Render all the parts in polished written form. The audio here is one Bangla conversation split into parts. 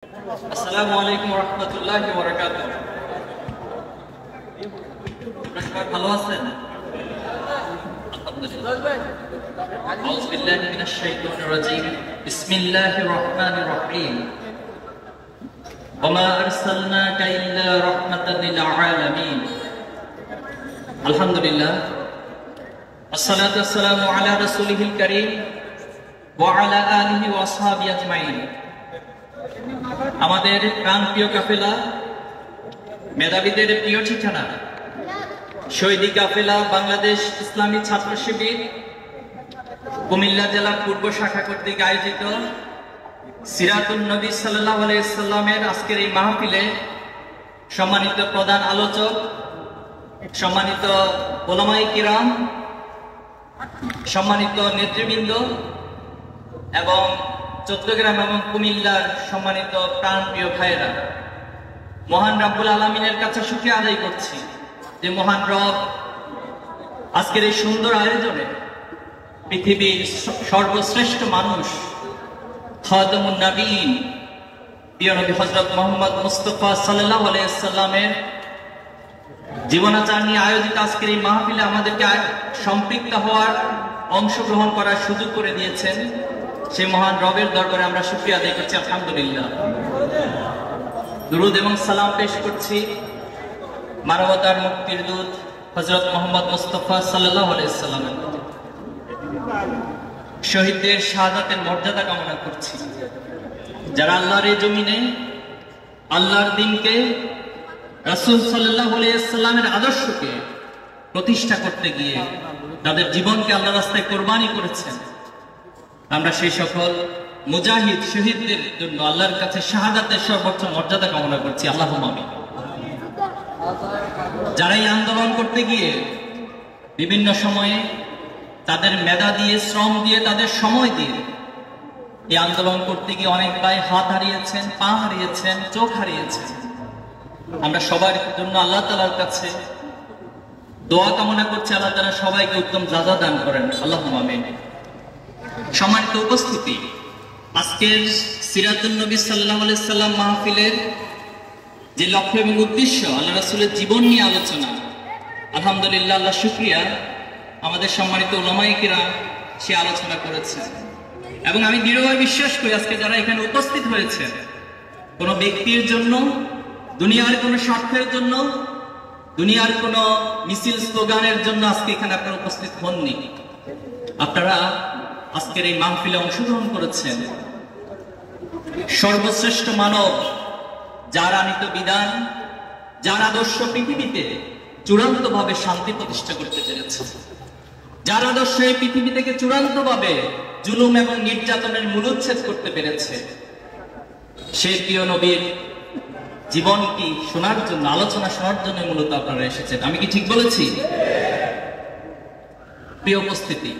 আসসালামু আলাইকুম রহমতুল্লাহি ওয়া বারাকাতুহু। আপনারা ভালো আছেন? আউযু বিল্লাহি মিনাশ শাইতানির রাজীম। বিসমিল্লাহির রাহমানির রাহিম। ওয়া মা আরসালনাকা ইল্লা রাহমাতাল লিল আলামিন। আলহামদুলিল্লাহ, আসসালাতু ওয়াসসালামু আলা রাসূলিহিল কারীম ওয়া আলা আলিহি ওয়া আসহাবিহি আজমাইন। আমাদের প্রাণপ্রিয় কাফেলা, মেধাবীদের প্রিয় ঠিকানা, শহীদি কাফেলা বাংলাদেশ ইসলামী ছাত্র শিবির কুমিল্লা জেলা পূর্ব শাখা কর্তৃক আয়োজিত সিরাতুন নবী সাল্লাল্লাহু আলাইহি সাল্লামের আজকের এই মাহফিলে সম্মানিত প্রধান আলোচক, সম্মানিত উলামায়ে কিরাম, সম্মানিত নেতৃবৃন্দ এবং চট্টগ্রাম এবং কুমিল্লার সম্মানিত প্রাণপ্রিয় ভাইয়েরা, মহান রব্বুল আলামিনের কাছে শুকরিয়া আদায় করছি যে মহান রব আজকের এই সুন্দর আয়োজনে পৃথিবীর সর্বশ্রেষ্ঠ মানুষ খাতামুন নবীন প্রিয় নবী হযরত মুহাম্মদ মুস্তাফা সাল্লাল্লাহু আলাইহি সাল্লামের জীবনাচার নিয়ে আয়োজিত আজকের এই মাহফিলে আমাদেরকে সম্পৃক্ত হওয়ার, অংশগ্রহণ করার সুযোগ করে দিয়েছেন। সেই মহান রবের দরবারে আমরা শুকরিয়া আদায় করছি, আলহামদুলিল্লাহ। দুরূদ এবং সালাম পেশ করছি মানবতার মুক্তির দূত হযরত মুহাম্মদ মুস্তাফা সাল্লাল্লাহু আলাইহি সাল্লামের প্রতি। শহীদদের শাহাদাতের মর্যাদা কামনা করছি, যারা আল্লাহর এই জমিনে আল্লাহর দ্বীনকে, রাসূল সাল্লাল্লাহু আলাইহি সাল্লামের আদর্শকে প্রতিষ্ঠা করতে গিয়ে তাদের জীবনকে আল্লাহর রাস্তায় কোরবানি করেছেন। আমরা সেই সকল মুজাহিদ শহীদদের জন্য আল্লাহর কাছে শাহাদাতের সর্বোচ্চ মর্যাদা কামনা করছি, আল্লাহুম্মা আমিন। যারা এই আন্দোলন করতে গিয়ে বিভিন্ন সময়ে তাদের মেধা দিয়ে, শ্রম দিয়ে, তাদের সময় দিয়ে এই আন্দোলন করতে গিয়ে অনেক ভাই হাত হারিয়েছেন, পা হারিয়েছেন, চোখ হারিয়েছেন। আমরা সবার জন্য আল্লাহ তাআলার কাছে দোয়া কামনা করছি, আল্লাহ তাআলা সবাইকে উত্তম যাজা দান করেন, আল্লাহুম্মা আমিন। সম্মানিত উপস্থিতি, আজকের সিরাতুন নবী সাল্লাল্লাহু আলাইহি সাল্লাম মাহফিলের যে লক্ষ্য এবং উদ্দেশ্য, আল্লাহ রাসূলের জীবন নিয়ে আলোচনা। আলহামদুলিল্লাহ, আল্লাহ শুকরিয়া, আমাদের সম্মানিত উলামায়ে কিরাম সে আলোচনা করেছেন এবং আমি দৃঢ়ভাবে বিশ্বাস করি আজকে যারা এখানে উপস্থিত হয়েছে কোনো ব্যক্তির জন্য, দুনিয়ার কোনো স্বার্থের জন্য, দুনিয়ার কোনো মিছিল স্লোগানের জন্য আজকে এখানে আপনারা উপস্থিত হননি। আপনারা আজকের এই মাহফিলে অংশগ্রহণ করেছেন সর্বশ্রেষ্ঠ মানব, যার আনিত বিধান, যার আদর্শ পৃথিবীতে চূড়ান্তভাবে শান্তি প্রতিষ্ঠা করতে পেরেছে, যার আদর্শ এই পৃথিবী থেকে চূড়ান্তভাবে জুলুম এবং নির্যাতনের মূলোচ্ছেদ করতে পেরেছে, সেই প্রিয় নবীর জীবন কি শোনার জন্য, আলোচনা শোনার জন্য মূলত আপনারা এসেছেন। আমি কি ঠিক বলেছি? প্রিয় উপস্থিতি,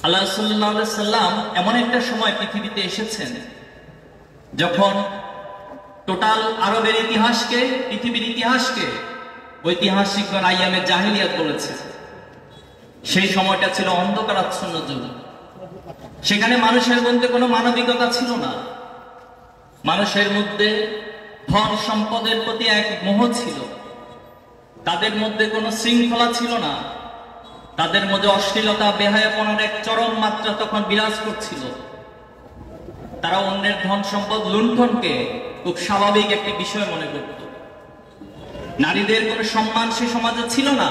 আল্লাহ সাল্লাল্লাহু আলাইহি সাল্লাম এমন একটা সময় পৃথিবীতে এসেছেন যখন টোটাল আরবের ইতিহাসকে, পৃথিবীর ইতিহাসকে ঐতিহাসিকগণ আইয়ামে জাহিলিয়াত বলেছে। সেই সময়টা ছিল অন্ধকারাচ্ছন্ন যুগ। সেখানে মানুষের মধ্যে কোনো মানবিকতা ছিল না, মানুষের মধ্যে ধন সম্পদের প্রতি এক মোহ ছিল, তাদের মধ্যে কোনো শৃঙ্খলা ছিল না, তাদের মধ্যে অশ্লীলতা, বেহায়াপনার এক চরম মাত্রা তখন বিরাজ করছিল। তারা অন্যের ধন সম্পদ লুণ্ঠনকে খুব স্বাভাবিক একটি বিষয় মনে করত। নারীদের কোনো সম্মান সে সমাজে ছিল না।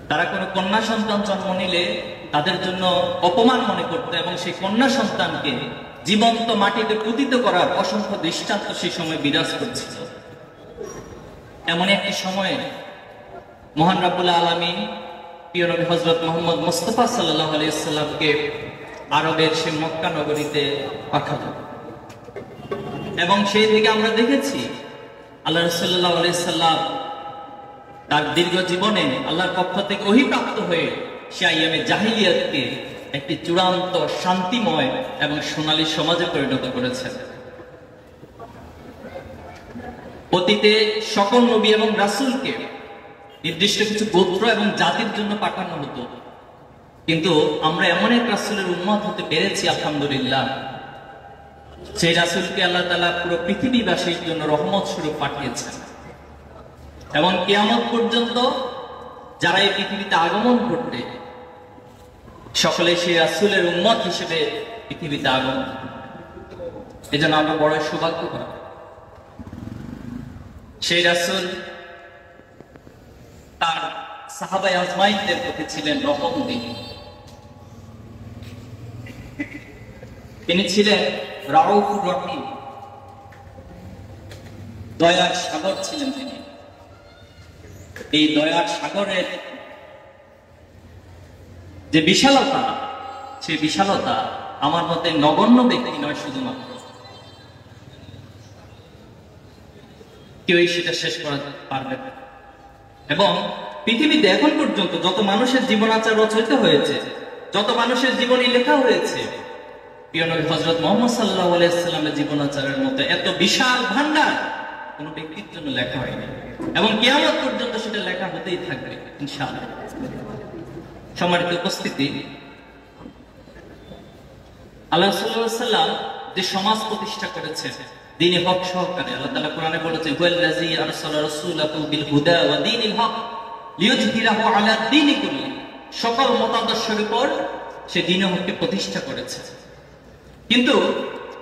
তারা কোনো কন্যা সন্তান জন্ম নিলে তাদের জন্য অপমান মনে করত এবং সেই কন্যা সন্তানকে জীবন্ত মাটিতে পুতিত করার অসংখ্য দৃষ্টান্ত সেই সময় বিরাজ করছিল। এমন একটি সময়ে মহান রব্বুল আলামিন প্রিয় নবী হযরত মুহাম্মদ মুস্তাফা সাল্লাল্লাহু আলাইহি সাল্লামকে আরবের সেই মক্কা নগরীতে পাঠালেন এবং সেই থেকে আমরা দেখেছি আল্লাহ রাসূলুল্লাহ আলাইহি সাল্লাম তার দীর্ঘ জীবনে আল্লাহর পক্ষ থেকে ওহীপ্রাপ্ত হয়ে সে আইয়ামে জাহিলিয়াতকে একটি চূড়ান্ত শান্তিময় এবং সোনালী সমাজে পরিণত করেছেন। অতীতে সকল নবী এবং রাসূলকে নির্দিষ্ট কিছু গোত্র এবং জাতির জন্য পাঠানো হতো, কিন্তু আমরা এমন এক রাসূলের উম্মত হতে পেরেছি, আলহামদুলিল্লাহ, সেই রাসূলকে আল্লাহ তাআলা পুরো পৃথিবীবাসীর জন্য রহমত স্বরূপ পাঠিয়েছেন এবং কিয়ামত পর্যন্ত যারা এই পৃথিবীতে আগমন করবে সকলে সেই রাসূলের উম্মত হিসেবে পৃথিবীতে আগমন। এজন্য আমরা বড় সৌভাগ্য করি। সেই রাসূল তার সাহাবায়ে আজমাইনদের প্রতি ছিলেন রহম দিন। তিনি ছিলেন রাউফুর রহিম, দয়ার সাগর ছিলেন তিনি। এই দয়ার সাগরের যে বিশালতা, সেই বিশালতা আমার মতে নগণ্য ব্যক্তি নয়, শুধুমাত্র কেউই সেটা শেষ করা পারবে না। এবং পৃথিবীতে এখন পর্যন্ত যত মানুষের জীবনাচার রচিত হয়েছে, যত মানুষের জীবনী লেখা হয়েছে, প্রিয় নবী হযরত মুহাম্মদ সাল্লাল্লাহু আলাইহি ওয়াসাল্লামের জীবনাচারের মতো এত বিশাল ভান্ডার কোন ব্যক্তির জন্য লেখা হয়নি এবং কিয়ামত পর্যন্ত সেটা লেখা হতেই থাকবে ইনশাআল্লাহ। সম্মানিত উপস্থিতি, আল্লাহ সাল্লাল্লাহু আলাইহি ওয়াসাল্লাম যে সমাজ প্রতিষ্ঠা করেছেন দ্বীনে হক সহকারে, আল্লাহ তাআলা কোরআনে বলেছেন হুয়াল্লাযী আরসালা রাসূলাহু বিল হুদা ওয়া দীনিল হক লিইয়ুযহিরাহু আলা দীনি কুল্লি, সকল মতাদর্শের উপর সে দ্বীনে হককে প্রতিষ্ঠা করেছে। কিন্তু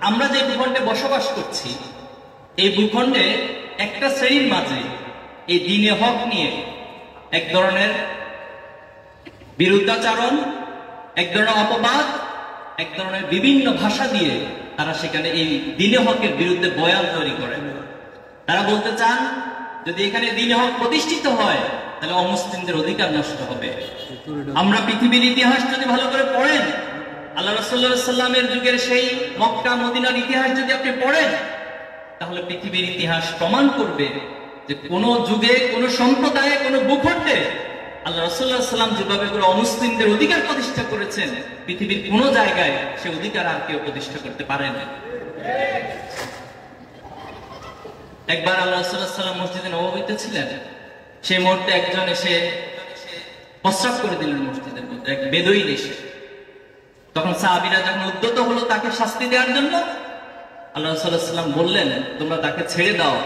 আমরা যে ভূখণ্ডে বসবাস করছি, এই ভূখণ্ডে একটা শ্রেণীর মাঝে এই দ্বীনে হক নিয়ে এক ধরনের বিরুদ্ধাচারণ, এক ধরনের অপবাদ, এক ধরনের বিভিন্ন ভাষা দিয়ে তারা সেখানে এই দ্বীনে হকের বিরুদ্ধে বয়ান তৈরি করে। তারা বলতে চান যদি এখানে দ্বীনে হক প্রতিষ্ঠিত হয় তাহলে অমুসলিমদের অধিকার নষ্ট হবে। আমরা পৃথিবীর ইতিহাস যদি ভালো করে পড়েন, আল্লাহ রাসূলুল্লাহ সাল্লাল্লাহু আলাইহি ওয়াসাল্লামের যুগের সেই মক্কা মদিনার ইতিহাস যদি আপনি পড়েন, তাহলে পৃথিবীর ইতিহাস প্রমাণ করবে যে কোন যুগে, কোন সম্প্রদায়ে, কোন ভূখণ্ডে আল্লাহ রাসূলুল্লাহ সাল্লাল্লাহু আলাইহি ওয়াসাল্লাম যেভাবে করে অমুসলিমদের অধিকার প্রতিষ্ঠা করেছেন, পৃথিবীর কোন জায়গায় সে অধিকার আর কেউ প্রতিষ্ঠা করতে পারে না। একবার আল্লাহ রাসূলুল্লাহ সাল্লাল্লাহু আলাইহি ওয়াসাল্লাম মসজিদে নববীতে ছিলেন, সেই মুহূর্তে একজন এসে প্রস্রাব করে দিলেন মসজিদের মধ্যে, এক বেদুইন এসে। তখন সাহাবীরা যখন উদ্যত হলো তাকে শাস্তি দেওয়ার জন্য, আল্লাহ রাসূলুল্লাহ সাল্লাল্লাহু আলাইহি ওয়াসাল্লাম বললেন তোমরা তাকে ছেড়ে দাও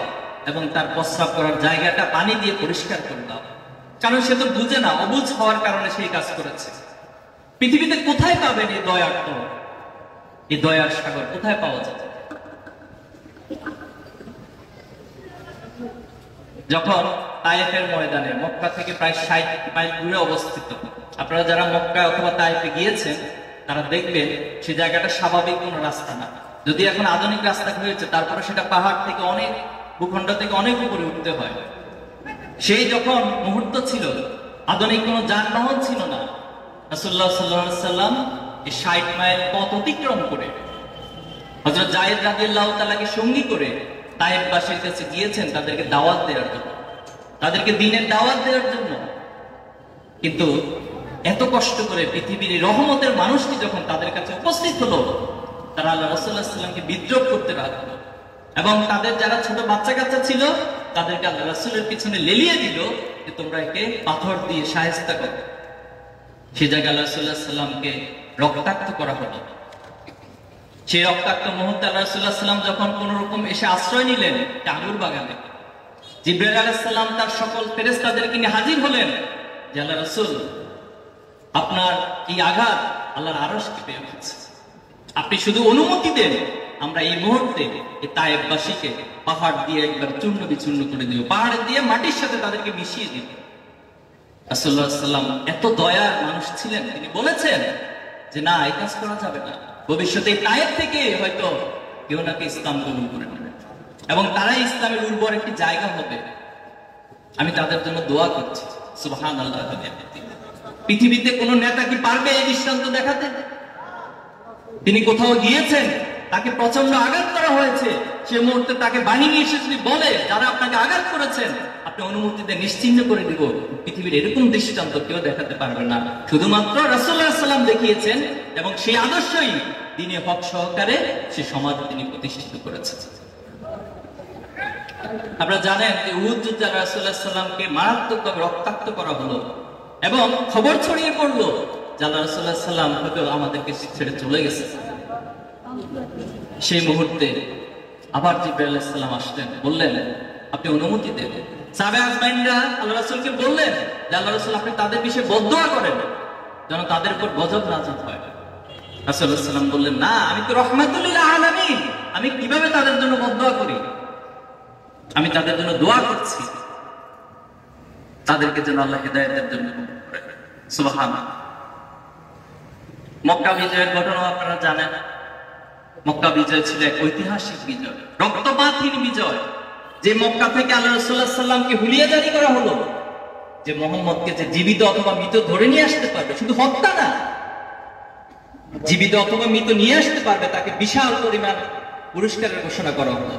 এবং তার প্রস্রাব করার জায়গাটা পানি দিয়ে পরিষ্কার করে দাও, কারণ সে তো বুঝে না, অবুঝ হওয়ার কারণে সেই কাজ করেছে। পৃথিবীতে কোথায় পাবেন এই দয়ার তো, এই দয়ার সাগর কোথায় পাওয়া যাবে? যখন তায়েফের ময়দানে, মক্কা থেকে প্রায় 60 মাইল দূরে অবস্থিত, আপনারা যারা মক্কা অথবা তায়েফে গিয়েছেন তারা দেখবেন সেই জায়গাটা স্বাভাবিক কোনো রাস্তা না। যদি এখন আধুনিক রাস্তা হয়েছে, তারপরে সেটা পাহাড় থেকে অনেক, ভূখণ্ড থেকে অনেক উপরে উঠতে হয়। সেই যখন মুহূর্ত ছিল, আধুনিক কোনো যানবাহন ছিল না, রাসূলুল্লাহ সাল্লাল্লাহু আলাইহি ওয়াসাল্লাম এই 60 মাইল পথ অতিক্রম করে হযরত যায়েদ রাদিয়াল্লাহু তাআলাকে সঙ্গী করে তায়েফবাসীর কাছে গিয়েছেন তাদেরকে দাওয়াত দেওয়ার জন্য, তাদেরকে দ্বীনের দাওয়াত দেওয়ার জন্য। কিন্তু এত কষ্ট করে পৃথিবীর রহমতের মানুষটি যখন তাদের কাছে উপস্থিত হলো, তারা আল্লাহ রাসূলুল্লাহ সাল্লাল্লাহু আলাইহি ওয়াসাল্লামকে বিদ্রোহ করতে লাগলো এবং তাদের যারা ছোট বাচ্চা কাচ্চা ছিল তাদেরকে আল্লাহ রাসূলের পিছনে লেলিয়ে দিল যে তোমরা একে পাথর দিয়ে শায়েস্তা করো। সেই জায়গায় আল্লাহ রাসূলুল্লাহ সাল্লাল্লাহু আলাইহি ওয়াসাল্লামকে রক্তাক্ত করা হলো। সেই রক্তাক্ত মুহূর্তে আল্লাহ রাসূলুল্লাহ সাল্লাল্লাহু আলাইহি ওয়াসাল্লাম যখন কোন রকম এসে আশ্রয় নিলেন আঙ্গুর বাগানে, জিবরাইল আলাইহিস সালাম তার সকল ফেরেশতাদেরকে নিয়ে হাজির হলেন যে আল্লাহ রাসূল, আপনার এই আঘাত আল্লাহর আরশ কেঁপে উঠেছে, আপনি শুধু অনুমতি দেন, আমরা এই মুহূর্তে এই তায়েফবাসীকে পাহাড় দিয়ে একবার চূর্ণ বিচূর্ণ করে দিব, পাহাড় দিয়ে মাটির সাথে তাদেরকে মিশিয়ে দিব। রাসূলুল্লাহ সাল্লাল্লাহু আলাইহি ওয়াসাল্লাম এত দয়ার মানুষ ছিলেন, তিনি বলেছেন যে না, এই কাজ করা যাবে না, ভবিষ্যতে তায়েফ থেকে হয়তো কেউ নাকি ইসলাম গ্রহণ করে নেবে এবং তারাই ইসলামের উর্বর একটি জায়গা হবে। আমি তাদের জন্য দোয়া করছি। সুবহানাল্লাহ। পৃথিবীতে কোন নেতা কি পারবে এই দৃষ্টান্ত দেখাতে? তিনি কোথাও গিয়েছেন, তাকে প্রচন্ড আঘাত করা হয়েছে, সে মুহূর্তে তাকে বাহিনী এসে যদি বলে যারা আপনাকে আঘাত করেছেন আপনি অনুমতিতে নিশ্চিহ্ন করে দিব, পৃথিবীর এরকম দৃষ্টান্ত কেউ দেখাতে পারবে না। শুধুমাত্র রাসূলুল্লাহ সাল্লাল্লাহু আলাইহি ওয়াসাল্লাম দেখিয়েছেন এবং সেই আদর্শই দ্বীনে হক সহকারে সে সমাজ তিনি প্রতিষ্ঠিত করেছেন। আপনারা জানেন যে উহুদ যুদ্ধে রাসূলুল্লাহ সাল্লাল্লাহু আলাইহি ওয়াসাল্লামকে মারাত্মকভাবে রক্তাক্ত করা হলো এবং খবর ছড়িয়ে পড়লো যে আল্লাহ রাসূলুল্লাহ সাল্লাল্লাহু আলাইহি ওয়াসাল্লাম হয়তো আমাদেরকে ছেড়ে চলে গেছে। সেই মুহূর্তে আবার জিবরাইল আলাইহিস সালাম আসলেন, বললেন আপনি অনুমতি দেন। সাহাবা আজমাইনরা আল্লাহ রাসূলকে বললেন যে আল্লাহ রাসূল আপনি তাদের বিষয়ে বদদোয়া করেন যেন তাদের উপর গজব নাযিল হয়। রাসূলুল্লাহ সাল্লাল্লাহু আলাইহি ওয়াসাল্লাম বললেন, না, আমি তো রাহমাতুল লিল আলামিন, আমি কিভাবে তাদের জন্য বদদোয়া করি? আমি তাদের জন্য দোয়া করছি তাদেরকে যেন আল্লাহ হিদায়াতের জন্য কবুল করেন। সুবহানাল্লাহ। মক্কা বিজয়ের ঘটনা আপনারা জানেন। মক্কা বিজয় ছিল এক ঐতিহাসিক বিজয়, রক্তপাতহীন বিজয়। যে মক্কা থেকে আল্লাহ রাসূলুল্লাহ সাল্লাল্লাহু আলাইহি ওয়াসাল্লামকে হুলিয়া জারি করা হলো যে মুহাম্মদকে যে জীবিত অথবা মৃত ধরে নিয়ে আসতে পারবে, শুধু হত্যা না, জীবিত অথবা মৃত নিয়ে আসতে পারবে, তাকে বিশাল পরিমাণ পুরস্কারের ঘোষণা করা হলো।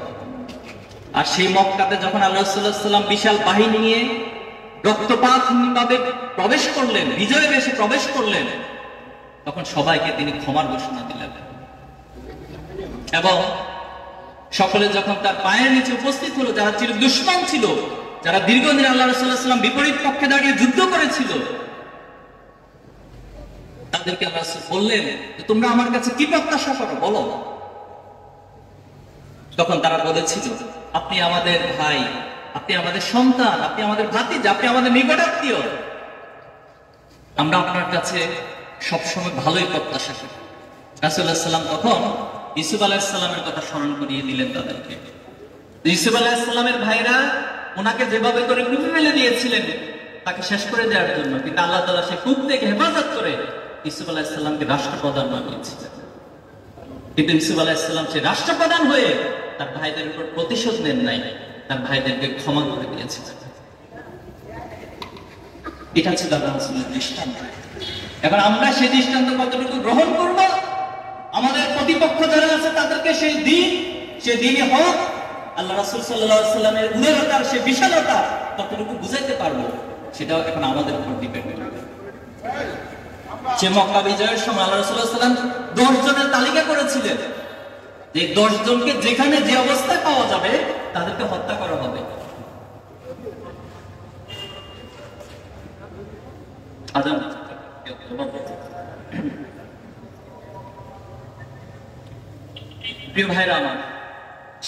আর সেই মক্কাতে যখন আল্লাহ রাসূলুল্লাহ সাল্লাল্লাহু আলাইহি ওয়াসাল্লাম বিশাল বাহিনী নিয়ে রক্তপাতহীনভাবে প্রবেশ করলেন, বিজয় বেশে প্রবেশ করলেন, তখন সবাইকে তিনি ক্ষমার ঘোষণা দিলেন। এবং সকলে যখন তার পায়ের নিচে উপস্থিত হলো, যারা চির দুশমন ছিল, যারা দীর্ঘদিন আল্লাহ রাসূলুল্লাহ সাল্লাল্লাহু আলাইহি ওয়াসাল্লাম বিপরীত পক্ষে দাঁড়িয়ে যুদ্ধ করেছিল, তাদেরকে আল্লাহ রাসূল বললেন যে তোমরা আমার কাছে কি প্রত্যাশা করো বলো। তখন তারা বলেছিল, আপনি আমাদের ভাই, আপনি আমাদের সন্তান, আপনি আমাদের ভাতিজা, আপনি আমাদের নিকটাত্মীয়, আমরা আপনার কাছে সবসময় ভালোই প্রত্যাশা করি। রাসূলুল্লাহ সাল্লাল্লাহু আলাইহি ওয়াসাল্লাম তখন ইউসুফ আলাইহিস সালামের কথা স্মরণ করিয়ে দিলেন তাদেরকে। ইউসুফ আলাইহিস সালামের ভাইরা ওনাকে যেভাবে করে কূপে ফেলে দিয়েছিলেন তাকে শেষ করে দেওয়ার জন্য, কিন্তু আল্লাহ তাআলা সেই কূপ থেকে হেফাজত করে ইউসুফ আলাইহিস সালামকে রাষ্ট্রপ্রধান বানিয়েছিলেন। কিন্তু ইউসুফ আলাইহিস সালাম সেই রাষ্ট্রপ্রধান হয়ে তার ভাইদের উপর প্রতিশোধ নেন নাই, তার ভাইদেরকে ক্ষমা করে দিয়েছিলেন। এটা ছিল আল্লাহ রাসূলের দৃষ্টান্ত। এখন আমরা সেই দৃষ্টান্ত কতটুকু গ্রহণ করব, আমাদের প্রতিপক্ষ যারা আছে তাদেরকে সেই দিনই হক, আল্লাহ রাসূল সাল্লাল্লাহু আলাইহি ওয়াসাল্লামের উদারতার সেই বিশালতা কতটুকু বুঝাইতে পারবো, সেটাও এখন আমাদের উপর ডিপেন্ড করবে। যে মক্কা বিজয়ের সময় আল্লাহ রাসূল সাল্লাল্লাহু আলাইহি ওয়াসাল্লাম 10 জনের তালিকা করেছিলেন, যে 10 জনকে যেখানে যে অবস্থায় পাওয়া যাবে তাদেরকে হত্যা করা হবে। আদম প্রিয় ভাইরা আমার,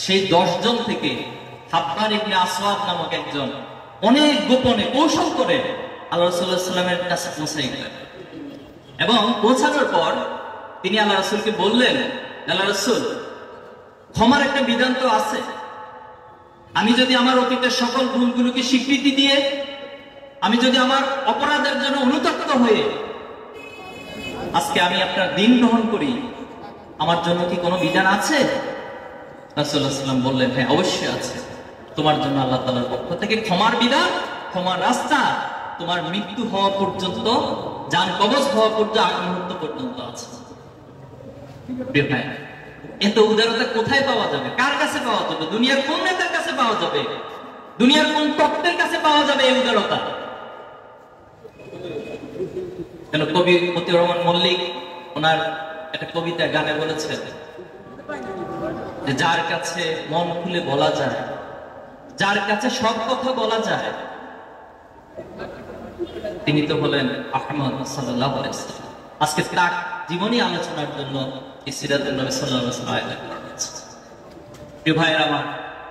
সেই 10 জন থেকে হাব্বার ইবনে আসওয়াদ নামক একজন অনেক গোপনে কৌশল করে আল্লাহ রাসূলুল্লাহ সাল্লাল্লাহু আলাইহি ওয়াসাল্লামের কাছে পৌঁছে গেলেন। এবং পৌঁছানোর পর তিনি আল্লাহ রাসূলকে বললেন, আল্লাহ রাসূল, ক্ষমার একটা বিধান তো আছে। আমি যদি আমার অতীতের সকল ভুলগুলোকে স্বীকৃতি দিয়ে, আমি যদি আমার অপরাধের জন্য অনুতপ্ত হয়ে আজকে আমি আপনার দিন গ্রহণ করি, আমার জন্য কি কোনো বিধান আছে? রাসূলুল্লাহ সাল্লাল্লাহু আলাইহি ওয়াসাল্লাম বললেন, হ্যাঁ অবশ্যই আছে। তোমার জন্য আল্লাহ তাআলার পক্ষ থেকে ক্ষমার বিধান, ক্ষমার রাস্তা তোমার মৃত্যু হওয়া পর্যন্ত, জান কবজ হওয়া পর্যন্ত, আগ মুহূর্ত পর্যন্ত আছে। প্রিয় ভাই, এত উদারতা কোথায় পাওয়া যাবে? কার কাছে পাওয়া যাবে? দুনিয়ার কোন নেতার কাছে পাওয়া যাবে? দুনিয়ার কোন তত্ত্বের কাছে পাওয়া যাবে এই উদারতা? কেন কবি মতিউর রহমান মল্লিক ওনার একটা কবিতা গানে বলেছেন যে যার কাছে মন খুলে বলা যায়, যার কাছে সব কথা বলা যায়, তিনি তো হলেন আহমদ সাল্লাল্লাহু আলাইহি ওয়াসাল্লাম। আজকে তার জীবনী আলোচনার জন্য এই সিরাতুন নবী সাল্লাল্লাহু আলাইহি ওয়াসাল্লাম আয়োজন করা হয়েছে। প্রিয় ভাইয়েরা আমার,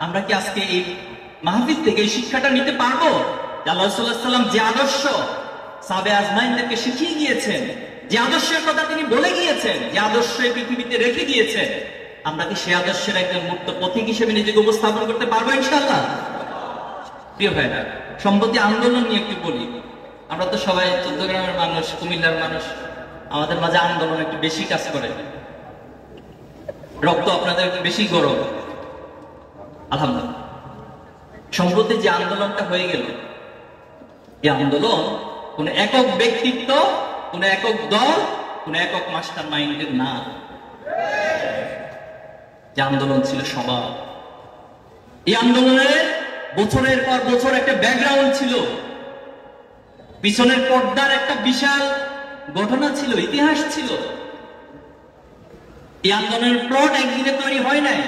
আমরা কি আজকে এই মাহফিল থেকে এই শিক্ষাটা নিতে পারবো যে আল্লাহ রাসূলুল্লাহ সাল্লাল্লাহু আলাইহি ওয়াসাল্লাম যে আদর্শ সাহাবে আজমাইনদেরকে শিখিয়ে গিয়েছেন, যে আদর্শের কথা তিনি বলে গিয়েছেন, যে আদর্শ পৃথিবীতে রেখে গিয়েছেন, আমরা কি সেই আদর্শের একজন মুক্ত পথিক হিসেবে নিজেকে উপস্থাপন করতে পারবো ইনশাআল্লাহ? প্রিয় ভাইরা, সম্প্রতি আন্দোলন নিয়ে একটু বলি। আমরা তো সবাই চট্টগ্রামের মানুষ, কুমিল্লার মানুষ, আমাদের মাঝে আন্দোলন একটু বেশি কাজ করে, রক্ত আপনাদের একটু বেশি গরম। আলহামদুলিল্লাহ, সম্প্রতি যে আন্দোলনটা হয়ে গেল, এই আন্দোলন কোন একক ব্যক্তিত্ব, কোন একক দল, কোন একক মাস্টার মাইন্ডের না। যে আন্দোলন ছিল সবার। এই আন্দোলনের বছরের পর বছর একটা ব্যাকগ্রাউন্ড ছিল, পিছনের পর্দার একটা বিশাল ঘটনা ছিল, ইতিহাস ছিল। এই আন্দোলনের প্লট একদিনে তৈরি হয় নাই।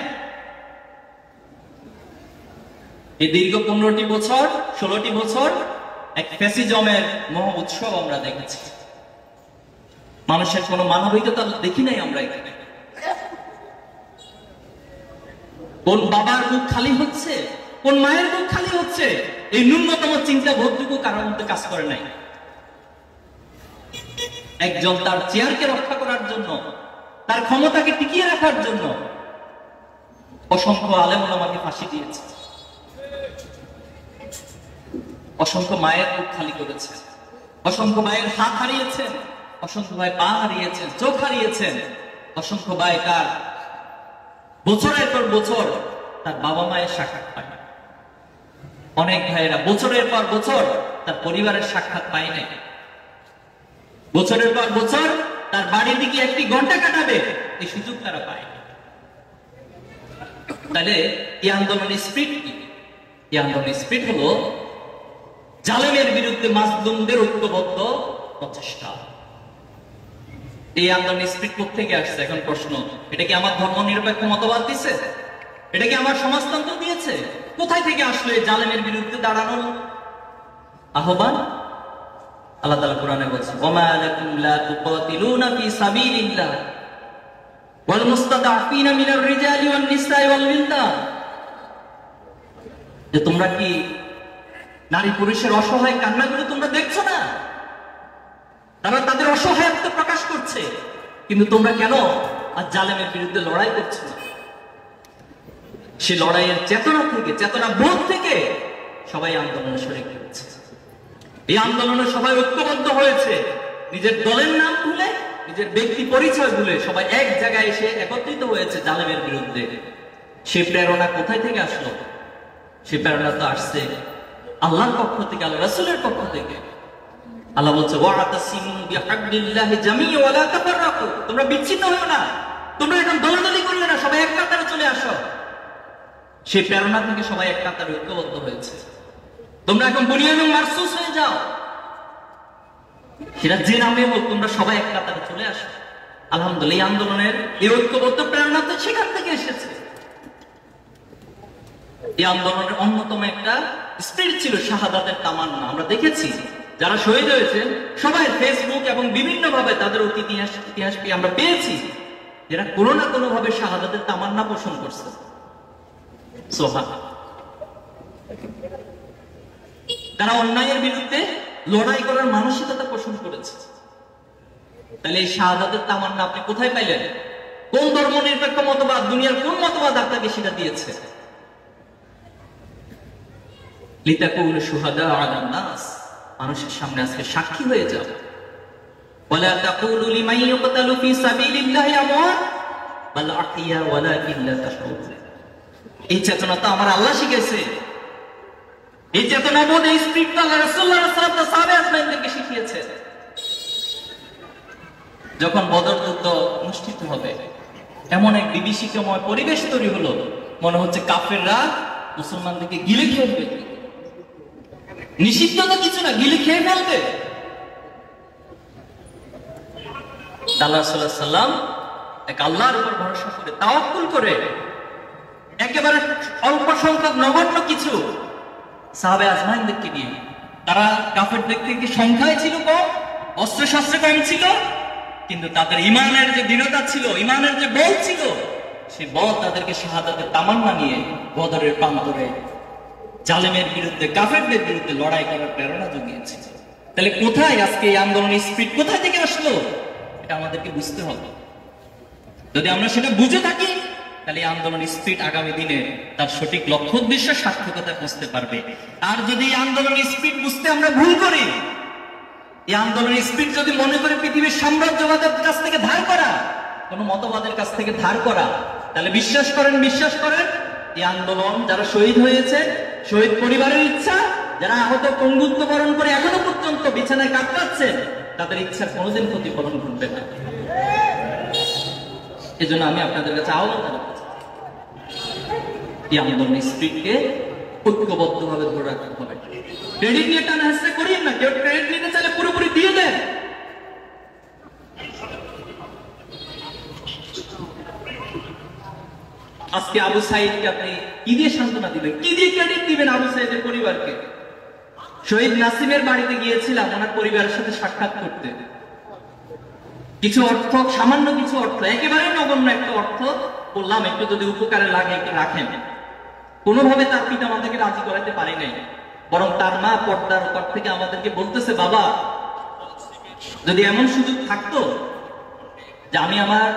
এই দীর্ঘ 15টি বছর, 16টি বছর এক ফ্যাসিজমের মহা উৎসব আমরা দেখেছি। মানুষের কোনো মানবিকতা দেখি নাই আমরা এখানে। কোন বাবার বুক খালি হচ্ছে, কোন মায়ের বুক খালি হচ্ছে, এই ন্যূনতম চিন্তা বোধটুকু কারোর মধ্যে কাজ করে নাই। একজন তার চেয়ারকে রক্ষা করার জন্য, তার ক্ষমতাকে টিকিয়ে রাখার জন্য অসংখ্য আলেম ওলামাকে ফাঁসি দিয়েছে, অসংখ্য মায়ের বুক খালি করেছে, অসংখ্য ভাইয়ের হাত হারিয়েছেন, অসংখ্য ভাই পা হারিয়েছেন, চোখ হারিয়েছেন, অসংখ্য ভাই তার বছরের পর বছর তার বাবা মায়ের সাক্ষাৎ পায় না। অনেক ভাইয়েরা বছরের পর বছর তার পরিবারের সাক্ষাৎ পায় নাই। বছরের পর বছর তার বাড়ির দিকে একটি ঘন্টা কাটাবে এই সুযোগ তারা পায়। তাহলে এই আন্দোলনের স্পিরিট কি? এই আন্দোলনের স্পিরিট হলো জালেমের বিরুদ্ধে মাজলুমদের ঐক্যবদ্ধ প্রচেষ্টা। এই আন্দোলনের স্পিরিট কোথেকে আসছে? এখন প্রশ্ন, এটা কি আমার ধর্ম নিরপেক্ষ মতবাদ দিছে? এটা কি আমার সমাজতন্ত্র দিয়েছে? কোথায় থেকে আসলো এই জালেমের বিরুদ্ধে দাঁড়ানোর আহ্বান? আল্লাহ তাআলা কোরআনে বলছেন, ওমা লাকুম লা তুকাতিলুনা ফি সাবিলিল্লাহ ওয়াল মুস্তাদআফিনা মিনার রিজালি ওয়ান নিসাই ওয়াল উইলদান। যে তোমরা কি নারী পুরুষের অসহায় কান্নাগুলো তোমরা দেখছো না? তারা তাদের অসহায়ত্ব প্রকাশ করছে, কিন্তু তোমরা কেন আর জালেমের বিরুদ্ধে লড়াই করছো না? সে লড়াইয়ের চেতনা থেকে, চেতনা বোধ থেকে সবাই আন্দোলনে শরীক হয়েছে। এই আন্দোলনে সবাই ঐক্যবদ্ধ হয়েছে, নিজের দলের নাম ভুলে, নিজের ব্যক্তি পরিচয় ভুলে সবাই এক জায়গায় এসে একত্রিত হয়েছে জালেমের বিরুদ্ধে। সে প্রেরণা কোথায় থেকে আসলো? সে প্রেরণা তো আসছে আল্লাহর পক্ষ থেকে, আল্লাহ রাসূলের পক্ষ থেকে। আল্লাহ বলছে, ওয়াতাসিমু বিহাবলিল্লাহি জামিআ ওয়া লা তাফাররাকু। তোমরা বিচ্ছিন্ন হও না, তোমরা এখন দলাদলি করিও না, সবাই এক কাতারে চলে আসো। সেই প্রেরণা থেকে সবাই এক কাতারে ঐক্যবদ্ধ হয়েছে। তোমরা এখন বুনিয়ান মারসুস হয়ে যাও, সেটা যে নামে হোক, তোমরা সবাই এক কাতারে চলে আসো। আলহামদুলিল্লাহ, এই আন্দোলনের এই ঐক্যবদ্ধ প্রেরণা তো সেখান থেকে এসেছে। এই আন্দোলনের অন্যতম একটা স্পিরিট ছিল শাহাদাতের তামান্না। আমরা দেখেছি যারা শহীদ হয়েছে সবাই ফেসবুক এবং বিভিন্ন ভাবে তাদের ইতিহাসকে আমরা পেয়েছি, যারা কোনো না কোনো ভাবে শাহাদাতের তামান্না পোষণ করছে। তারা অন্যায়ের বিরুদ্ধে লড়াই করার মানসিকতা পোষণ করেছে। তাহলে এই শাহাদাতের তামান্না আপনি কোথায় পাইলেন? কোন ধর্ম নিরপেক্ষ মতবাদ, দুনিয়ার কোন মতবাদ আপনাকে সেটা দিয়েছে? লিতাকুনু শুহাদা আলান নাস, মানুষের সামনে আজকে সাক্ষী হয়ে যাও। ওয়ালা তাকুলু লিমান ইউকতালু ফি সাবিলিল্লাহি আমওয়াত বাল আহইয়া ওয়ালাকিন লা তাশউরুন। এই চেতনা তো আমার আল্লাহ শিখিয়েছে। এই চেতনা বোধ, এই স্পিরিট তো আল্লাহ রাসূলুল্লাহ সাল্লাল্লাহু আলাইহি ওয়াসাল্লাম সাহাবে আজমাইনদেরকে শিখিয়েছে। যখন বদর যুদ্ধ অনুষ্ঠিত হবে, এমন এক বিভীষিকাময় পরিবেশ তৈরি হলো, মনে হচ্ছে কাফেররা মুসলমানদেরকে গিলে খেয়ে ফেলবে। নিষিদ্ধ তো কিছু না, গিলে খেয়ে ফেলবে। আল্লাহ রাসূল সাল্লাল্লাহু আলাইহি ওয়াসাল্লাম এক আল্লাহর উপর ভরসা করে, তাওয়াক্কুল করে, একেবারে অল্প সংখ্যক নগণ্য কিছু সাহাবে আজমাইনদেরকে নিয়ে, তারা কাফেরদের থেকে সংখ্যায় ছিল কম, অস্ত্র শস্ত্র কম ছিল, কিন্তু তাদের ঈমানের যে দৃঢ়তা ছিল, ঈমানের যে বল ছিল, সেই বল তাদেরকে শাহাদাতের তামান্না নিয়ে বদরের প্রান্তরে জালেমের বিরুদ্ধে, কাফেরদের বিরুদ্ধে লড়াই করার প্রেরণা জুগিয়েছে। তাহলে কোথায় আজকে এই আন্দোলনের স্পিরিট কোথায় থেকে আসলো? এটা আমাদেরকে বুঝতে হবে। যদি আমরা সেটা বুঝে থাকি, তাহলে এই আন্দোলনের স্পিরিট আগামী দিনে তার সঠিক লক্ষ্য উদ্দেশ্য সার্থকতা বুঝতে পারবে। আর যদি এই আন্দোলনের স্পিরিট বুঝতে আমরা ভুল করি, এই আন্দোলনের স্পিরিট যদি মনে করে পৃথিবীর সাম্রাজ্যবাদের কাছ থেকে ধার করা, কোন মতবাদের কাছ থেকে ধার করা, তাহলে বিশ্বাস করেন এই আন্দোলন যারা শহীদ হয়েছে, শহীদ পরিবারের ইচ্ছা, যারা আহত পঙ্গুত্ব বরণ করে এখনো পর্যন্ত বিছানায় কাতরাচ্ছেন, তাদের ইচ্ছার কোনোদিন প্রতিফলন ঘটবে না। এজন্য আমি আপনাদের কাছে আহ্বান জানাতে চাই, এই আন্দোলনের স্পিরিটকে ঐক্যবদ্ধ ভাবে ধরে রাখতে হবে। ক্রেডিট নিয়ে টানা হেসে করিয়েন না, কেউ ক্রেডিট নিতে চাইলে পুরোপুরি দিয়ে দেন। আজকে আবু সাইদকে আপনি কি দিয়ে সান্ত্বনা দিবেন, কি দিয়ে ক্রেডিট দিবেন আবু সাইদের পরিবারকে? শহীদ নাসিমের বাড়িতে গিয়েছিলাম ওনার পরিবারের সাথে সাক্ষাৎ করতে। কিছু অর্থ, সামান্য কিছু অর্থ, একেবারে নগণ্য একটা অর্থ বললাম একটু যদি উপকারে লাগে একটু রাখেন। কোনোভাবে তার পিতা মাতাকে রাজি করাতে পারি নাই, বরং তার মা পর্দার উপর থেকে আমাদেরকে বলতেছে, বাবা যদি এমন সুযোগ থাকতো যে আমি আমার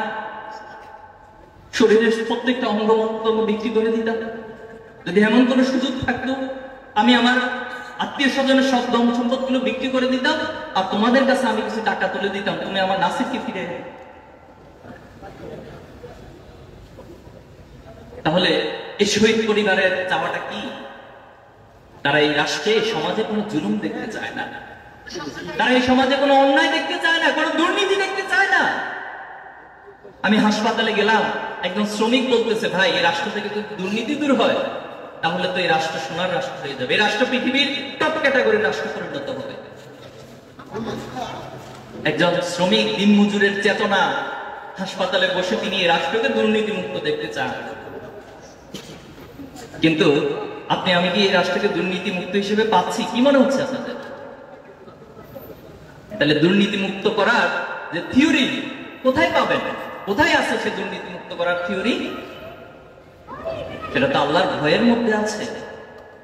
শরীরের প্রত্যেকটা অঙ্গ প্রত্যঙ্গ বিক্রি করে দিতাম, যদি এমন কোনো সুযোগ থাকতো আমি আমার আত্মীয় স্বজনের সব ধন সম্পদ গুলো বিক্রি করে দিতাম, আর তোমাদের কাছে আমি কিছু টাকা তুলে দিতাম, তুমি আমার নাসিরকে ফিরে। তাহলে এই শহীদ পরিবারের চাওয়াটা কি? তারা এই রাষ্ট্রে সমাজে কোনো জুলুম দেখতে চায় না, তারা এই সমাজে কোনো অন্যায় দেখতে চায় না, কোনো দুর্নীতি দেখতে চায় না। আমি হাসপাতালে গেলাম, একজন শ্রমিক বলতেছে, ভাই এই রাষ্ট্র থেকে যদি দুর্নীতি দূর হয় তাহলে তো এই রাষ্ট্র সোনার রাষ্ট্র হয়ে যাবে, এই রাষ্ট্র পৃথিবীর টপ ক্যাটাগরির রাষ্ট্র পরিণত হবে। একজন শ্রমিক দিনমজুরের চেতনা, হাসপাতালে বসে তিনি এই রাষ্ট্রকে দুর্নীতি মুক্ত দেখতে চান। কিন্তু আপনি আমি কি এই রাষ্ট্রকে দুর্নীতি মুক্ত হিসেবে পাচ্ছি? কি মনে হচ্ছে আপনাদের? তাহলে দুর্নীতি মুক্ত করার যে থিওরি কোথায় পাবেন? কোথায় আছে সে দুর্নীতি মুক্ত করার থিওরি? সেটা তো আল্লাহর ভয়ের মধ্যে আছে।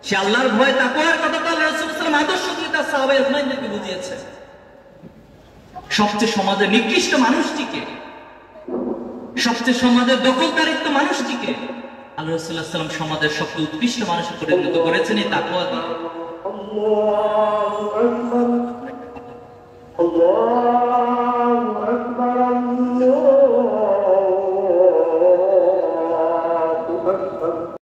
সে আল্লাহর ভয়, তাকওয়ার কথা তো আল্লাহ রাসূল সাল্লাল্লাহু আলাইহি ওয়াসাল্লাম আদর্শ দিয়ে তার সাহাবায়ে আজমাইনদেরকে বুঝিয়েছে। সবচেয়ে সমাজের নিকৃষ্ট মানুষটিকে, সবচেয়ে সমাজের দখলদারিত্ব মানুষটিকে আল্লাহ রাসূল সাল্লাল্লাহু আলাইহি ওয়াসাল্লাম সমাজের সবচেয়ে উৎকৃষ্ট মানুষে পরিণত করেছেন এই তাকওয়া দিয়ে।